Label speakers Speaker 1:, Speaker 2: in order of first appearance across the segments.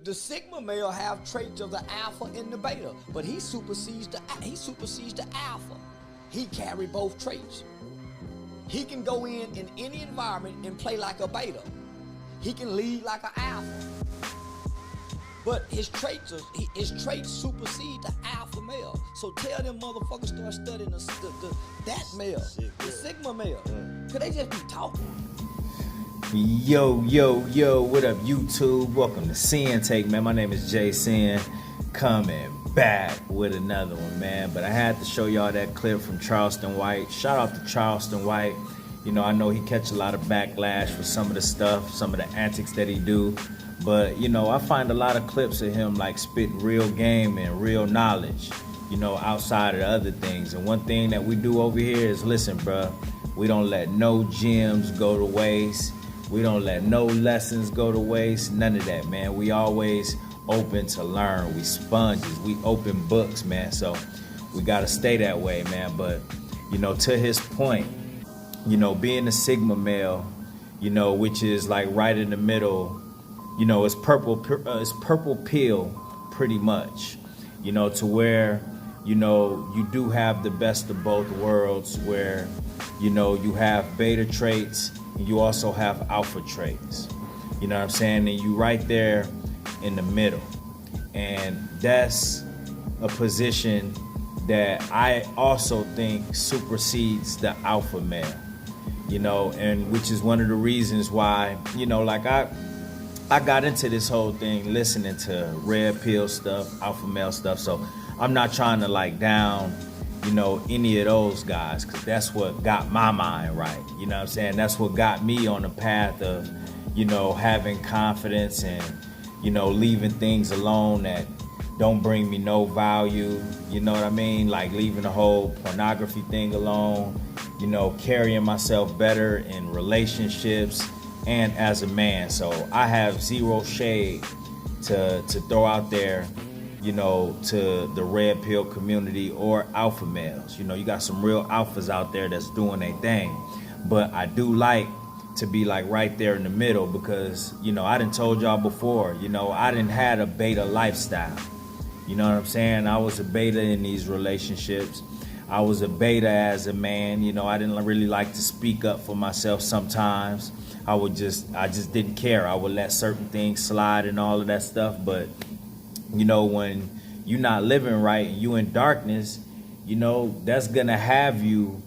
Speaker 1: The sigma male have traits of the alpha and the beta, but he supersedes the alpha. He carry both traits. He can go in any environment and play like a beta. He can lead like an alpha. But his traits supersede the alpha male. So tell them motherfuckers start studying that male, the sigma male. Cause they just be talking.
Speaker 2: Yo, what up YouTube? Welcome to Sinn-Take, man. My name is Sin, coming back with another one, man. But I had to show y'all that clip from Charleston White. Shout out to Charleston White. You know, I know he catch a lot of backlash for some of the stuff, some of the antics that he do. But, you know, I find a lot of clips of him like spitting real game and real knowledge, you know, outside of the other things. And one thing that we do over here is, listen, bruh, we don't let no gems go to waste. We don't let no lessons go to waste. None of that, man. We always open to learn. We sponges. We open books, man. So we got to stay that way, man. But, you know, to his point, you know, being a sigma male, you know, which is like right in the middle, you know, it's purple pill pretty much, you know, to where, you know, you do have the best of both worlds where, you know, you have beta traits and you also have alpha traits, you know what I'm saying? And you right there in the middle. And that's a position that I also think supersedes the alpha male, you know, and which is one of the reasons why, you know, like I got into this whole thing listening to red pill stuff, alpha male stuff. So I'm not trying to like down, you know, any of those guys, because that's what got my mind right. You know what I'm saying? That's what got me on the path of, you know, having confidence and, you know, leaving things alone that don't bring me no value. You know what I mean? Like leaving the whole pornography thing alone, you know, carrying myself better in relationships and as a man. So I have zero shade to throw out there, you know, to the red pill community or alpha males. You know, you got some real alphas out there that's doing their thing. But I do like to be like right there in the middle because, you know, I done told y'all before, you know, I done had a beta lifestyle. You know what I'm saying? I was a beta in these relationships. I was a beta as a man. You know, I didn't really like to speak up for myself sometimes. I just didn't care. I would let certain things slide and all of that stuff. But, you know, when you're not living right and you in darkness, you know, that's going to have you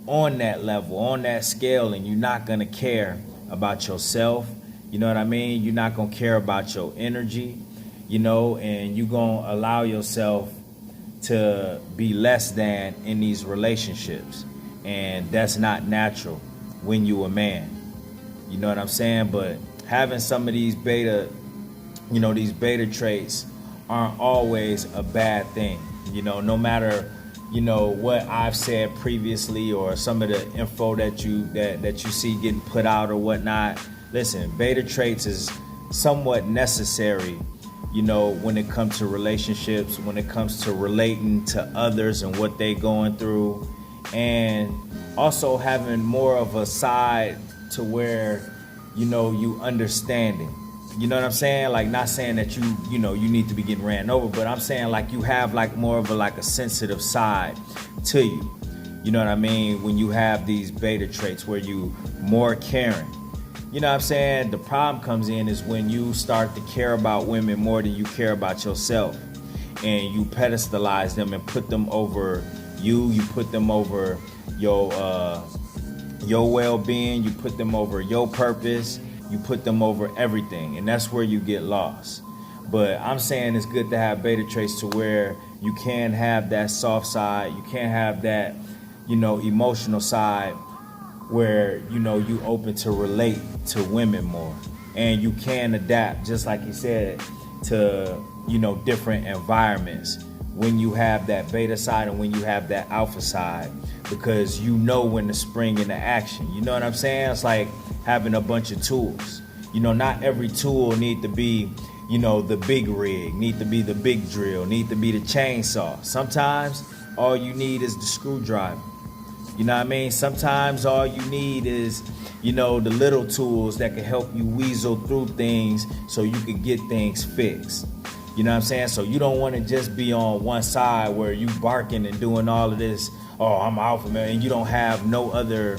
Speaker 2: on that level, on that scale, and you're not going to care about yourself. You know what I mean? You're not going to care about your energy, you know, and you're going to allow yourself to be less than in these relationships. And that's not natural when you a man. You know what I'm saying? But having some of these beta, you know, these beta traits aren't always a bad thing. You know, no matter, you know, what I've said previously or some of the info that you see getting put out or whatnot. Listen, beta traits is somewhat necessary, you know, when it comes to relationships, when it comes to relating to others and what they going through, and also having more of a side to where, you know, you understanding. You know what I'm saying? Like, not saying that you know, you need to be getting ran over, but I'm saying like you have like more of a sensitive side to you. You know what I mean? When you have these beta traits where you more caring. You know what I'm saying? The problem comes in is when you start to care about women more than you care about yourself, and you pedestalize them and put them over you put them over your well-being, you put them over your purpose, you put them over everything, and that's where you get lost. But I'm saying it's good to have beta traits to where you can have that soft side, you can have that, you know, emotional side where, you know, you open to relate to women more, and you can adapt, just like you said, to, you know, different environments when you have that beta side and when you have that alpha side, because you know when to spring into action. You know what I'm saying? It's like having a bunch of tools. You know, not every tool need to be, you know, the big rig, need to be the big drill, need to be the chainsaw. Sometimes all you need is the screwdriver. You know what I mean? Sometimes all you need is, the little tools that can help you weasel through things so you can get things fixed. You know what I'm saying? So you don't want to just be on one side where you barking and doing all of this, oh, I'm alpha male, and you don't have no other,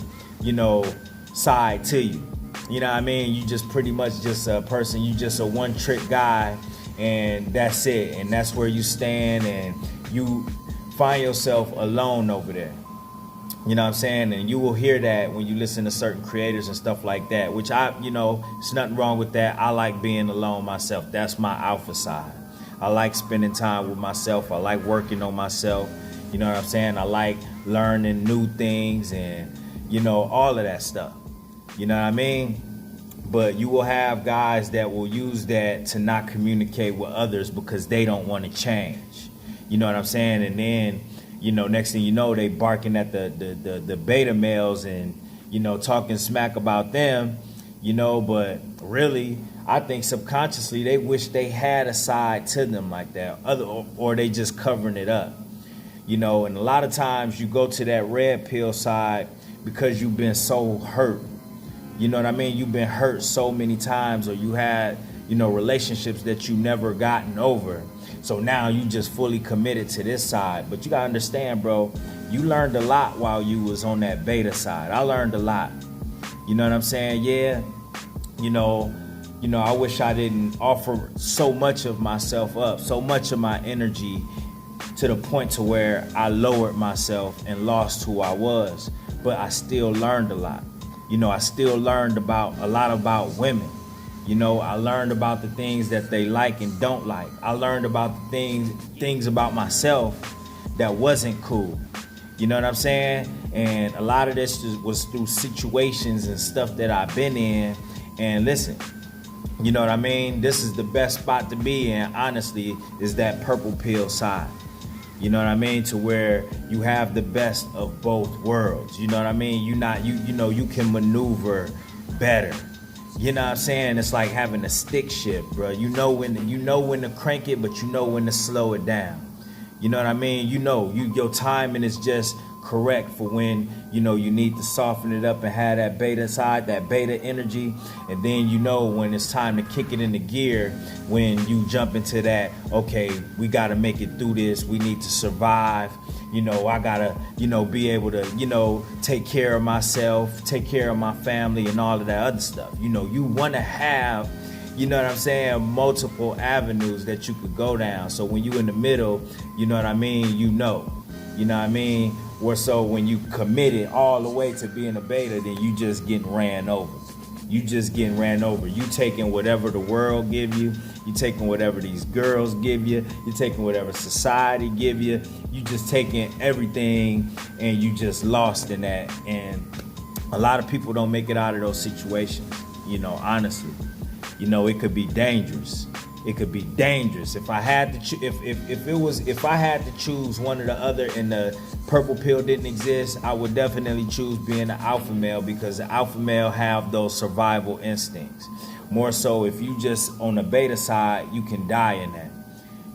Speaker 2: side to you. You know what I mean? You just pretty much just a person, you just a one trick guy, and that's it. And that's where you stand, and you find yourself alone over there. You know what I'm saying? And you will hear that when you listen to certain creators and stuff like that, which it's nothing wrong with that. I like being alone myself. That's my alpha side. I like spending time with myself. I like working on myself. You know what I'm saying? I like learning new things and, all of that stuff. You know what I mean? But you will have guys that will use that to not communicate with others because they don't want to change. You know what I'm saying? And then, next thing you know, they barking at the beta males and, talking smack about them, but really, I think subconsciously they wish they had a side to them like that, or they just covering it up. And a lot of times you go to that red pill side because you've been so hurt. You know what I mean? You've been hurt so many times, or you had, relationships that you never gotten over. So now you just fully committed to this side. But you gotta understand, bro, you learned a lot while you was on that beta side. I learned a lot. You know what I'm saying? Yeah. I wish I didn't offer so much of myself up, so much of my energy to the point to where I lowered myself and lost who I was. But I still learned a lot. I still learned a lot about women. I learned about the things that they like and don't like. I learned about the things about myself that wasn't cool. You know what I'm saying? And a lot of this was through situations and stuff that I've been in. And listen, you know what I mean? This is the best spot to be in, honestly, is that purple pill side. You know what I mean? To where you have the best of both worlds. You know what I mean? You can maneuver better. You know what I'm saying? It's like having a stick shift, bro. You know when to crank it, but you know when to slow it down. You know what I mean? Your timing is just correct for when, you need to soften it up and have that beta side, that beta energy. And then when it's time to kick it into gear, when you jump into that, okay, we got to make it through this. We need to survive. I got to, be able to, take care of myself, take care of my family and all of that other stuff. You want to have, you know what I'm saying, multiple avenues that you could go down. So when you in the middle, you know what I mean, you know what I mean? Or so when you committed all the way to being a beta, then you just getting ran over. You taking whatever the world give you. You taking whatever these girls give you. You taking whatever society give you. You just taking everything and you just lost in that. And a lot of people don't make it out of those situations, honestly. It could be dangerous. It could be dangerous. If I had to, if I had to choose one or the other, and the purple pill didn't exist, I would definitely choose being an alpha male, because the alpha male have those survival instincts. More so, if you just on the beta side, you can die in that.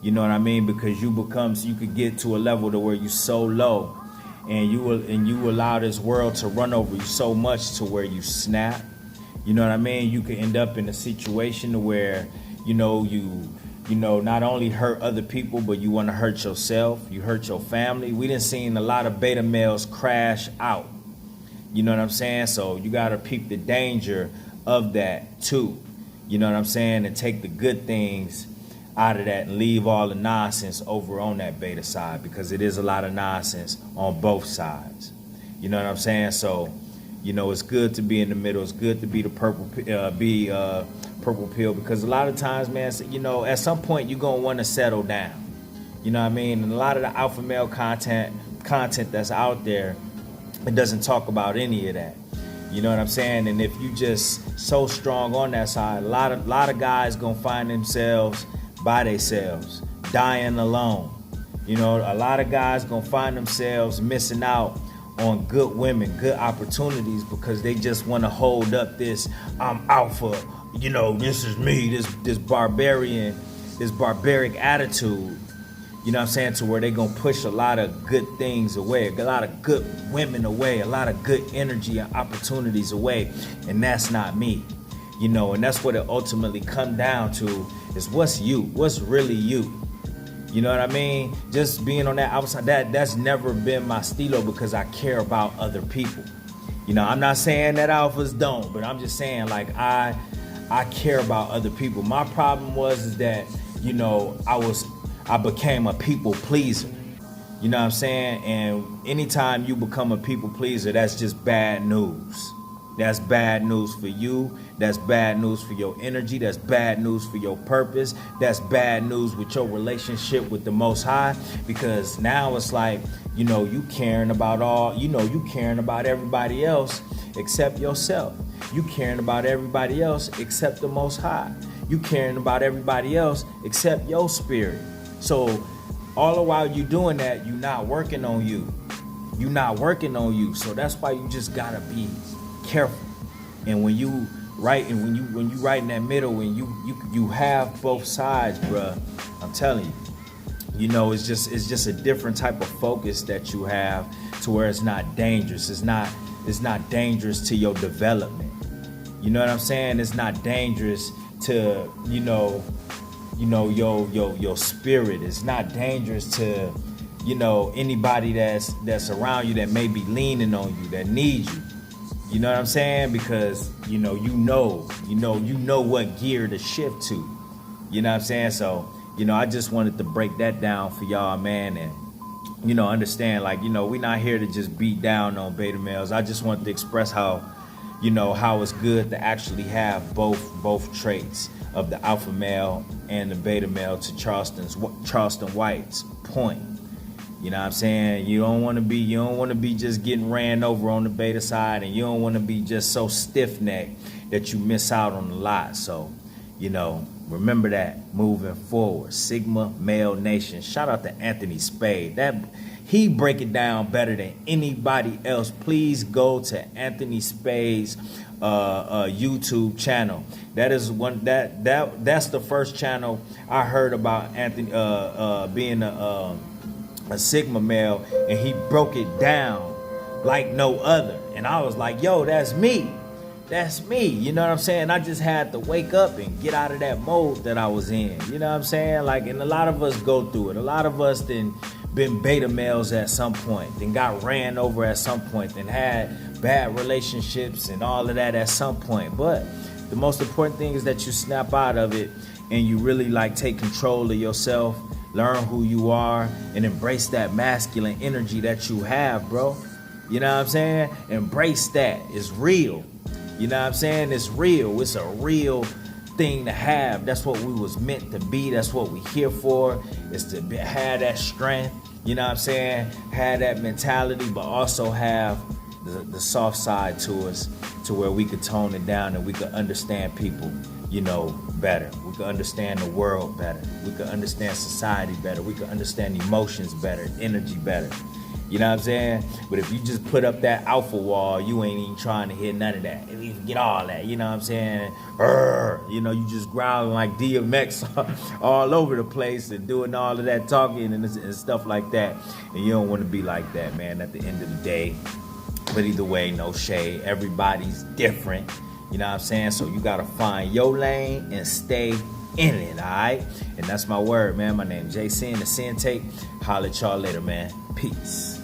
Speaker 2: You know what I mean? Because you could get to a level to where you so low, and you allow this world to run over you so much to where you snap. You know what I mean? You could end up in a situation where you not only hurt other people, but you want to hurt yourself. You hurt your family. We done seen a lot of beta males crash out. You know what I'm saying? So you got to peep the danger of that too. You know what I'm saying? And take the good things out of that and leave all the nonsense over on that beta side, because it is a lot of nonsense on both sides. You know what I'm saying? So, it's good to be in the middle. It's good to be the purple pill, because a lot of times, man, at some point you're going to want to settle down. You know what I mean? And a lot of the alpha male content that's out there, it doesn't talk about any of that. You know what I'm saying? And if you just so strong on that side, a lot of guys going to find themselves by themselves, dying alone. A lot of guys going to find themselves missing out on good women, good opportunities, because they just want to hold up this, I'm alpha, this is me, this barbaric attitude. You know what I'm saying? To where they gonna push a lot of good things away, a lot of good women away, a lot of good energy and opportunities away. And that's not me. You know, and that's what it ultimately come down to is what's you, what's really you. You know what I mean? Just being on that outside, that's never been my stilo because I care about other people. You know, I'm not saying that alphas don't, but I'm just saying like I care about other people. My problem is that, you know, I became a people pleaser. You know what I'm saying? And anytime you become a people pleaser, that's just bad news. That's bad news for you. That's bad news for your energy. That's bad news for your purpose. That's bad news with your relationship with the Most High. Because now it's like, you know, you caring about everybody else except yourself. You caring about everybody else except the Most High. You caring about everybody else except your spirit. So all the while you doing that, you're not working on you. You're not working on you. So that's why you just gotta be careful. And when you right in that middle and you have both sides, bruh, I'm telling you, you know, it's just a different type of focus that you have to where it's not dangerous. It's not dangerous to your development. You know what I'm saying? It's not dangerous to, you know, your spirit. It's not dangerous to, you know, anybody that's around you that may be leaning on you, that needs you. You know what I'm saying? Because you know what gear to shift to. You know what I'm saying? So, you know, I just wanted to break that down for y'all, man, and you know, understand, like, you know, we're not here to just beat down on beta males. I just wanted to express how it's good to actually have both traits of the alpha male and the beta male, to Charleston White's point. You know what I'm saying? You don't want to be just getting ran over on the beta side, and you don't want to be just so stiff-necked that you miss out on a lot. So, you know, remember that moving forward. Sigma Male Nation. Shout out to Anthony Spade. He break it down better than anybody else. Please go to Anthony Spade's YouTube channel. That is that's the first channel I heard about Anthony being a Sigma male, and he broke it down like no other. And I was like, yo, that's me. You know what I'm saying? I just had to wake up and get out of that mode that I was in. You know what I'm saying? Like, and a lot of us go through it. A lot of us been beta males at some point, then got ran over at some point, then had bad relationships and all of that at some point. But the most important thing is that you snap out of it and you really like take control of yourself, learn who you are, and embrace that masculine energy that you have, bro. You know what I'm saying? Embrace that. It's real. You know what I'm saying? It's real. It's a real thing to have. That's what we was meant to be. That's what we here for, is to have that strength. You know what I'm saying? Have that mentality, but also have the soft side to us, to where we could tone it down and we could understand people, you know, better. We could understand the world better. We could understand society better. We could understand emotions better, energy better. You know what I'm saying? But if you just put up that alpha wall, you ain't even trying to hit none of that. You even get all that, you know what I'm saying? You know, you just growling like DMX all over the place and doing all of that talking and stuff like that. And you don't want to be like that, man, at the end of the day. But either way, no shade. Everybody's different. You know what I'm saying? So you got to find your lane and stay in it, all right? And that's my word, man. My name is Sinn, the Sinn-Take. Holla at y'all later, man. Peace.